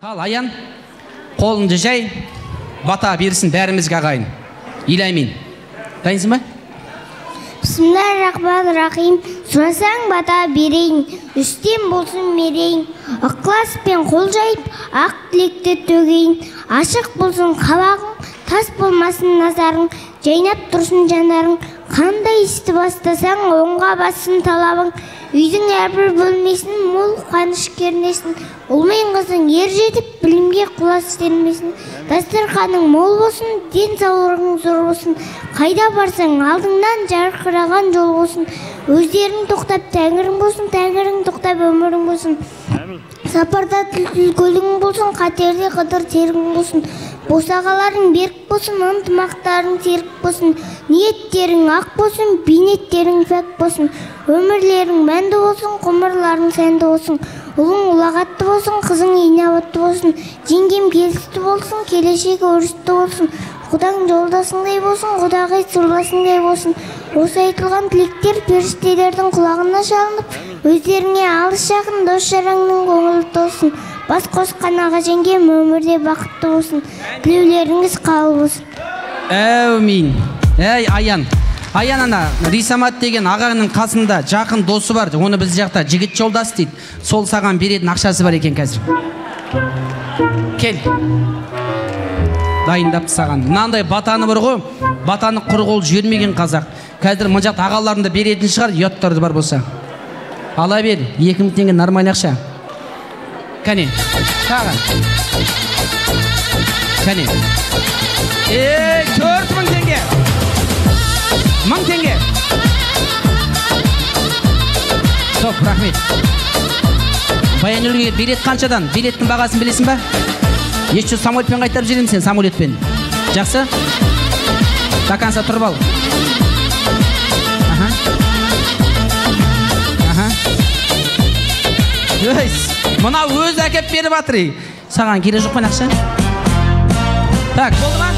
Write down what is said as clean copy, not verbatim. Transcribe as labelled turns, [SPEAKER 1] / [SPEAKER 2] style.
[SPEAKER 1] Ал Аян, қолыңды жай, бата берсін бәрімізге ағайын. Илаймин. Дайынсың ба?
[SPEAKER 2] Бисмиллахир-рахманир-рахим. Сұрасаң бата берейін, үстем болсын мерейін. Ықыласпен қол жайып, ақ тілекті төгейін. Ашық болсын қабағың, тас болмасын назарың. Жайнап тұрсын жанарың, қандай істі бастасаң, оңға бассын талабың. Үйдің әрбір бөлмесін мол қаныш кернесін. Ұл мен қызың ер жетіп, білімге құлас істермесін. Дастарханың мол болсын, денсаулығың зор болсын. Қайда барсаң, алдыңнан жарқыраған жол болсын. Өздерің тоқтап, тәңірің болсын, тәңірің тоқтап, өмірің болсын. Сапарда тіл көлігің болсын, қатерде қыдыр терің болсын. Босағаларың берік болсын, ынтымақтарың серік болсын. Ниеттерің ақ болсын, бейнеттерің пәк болсын. Өмірлерің мәнді болсын, ғұмырларың сәнді болсын. Ұлың ұлағатты болсын, қызың инабатты болсын. Жеңгем келісті болсын, келешегі өрісті болсын. Құдаң жолдасыңдай болсын, құдағай сырласыңдай болсын. Осы айтылған тілектер періштелердің құлағына шалынып, өздеріңе алыс жақын дос жараңның көңілі толсын. Бас қосқан аға жеңгем өмірде бақытты болсын. Тілеулеріңіз қабыл болсын.
[SPEAKER 1] Әумин. Әй Аян. Аян ана Рисамат деген ағаңның қасында жақын досы бар. Оны біз жақта жігіт жолдас дейді. Сол саған беретін ақшасы бар екен қазір. Кел. Дайындапты саған. Мынандай батаны бар ғой. Батаны құр қол жібермеген қазақ. Қазір мына жақта ағаларында беретін шығар, ұяттарды бар болса. Ала бер, 2000 теңге нормаль ақша. Кәне. Тағы. Кәне. 4000 теңге. 1000 теңге. Стоп, рахмет. Баянөлге билет қаншадан? Билеттің бағасын білесің ба? Ешчі самолетпен қайтарып жерем сен, самолетпен. Жақсы? Таканса тұрып ал. Мұна өз әкеп беріп атыры. Саған келе жоқ пен ақша? Так, болды ма?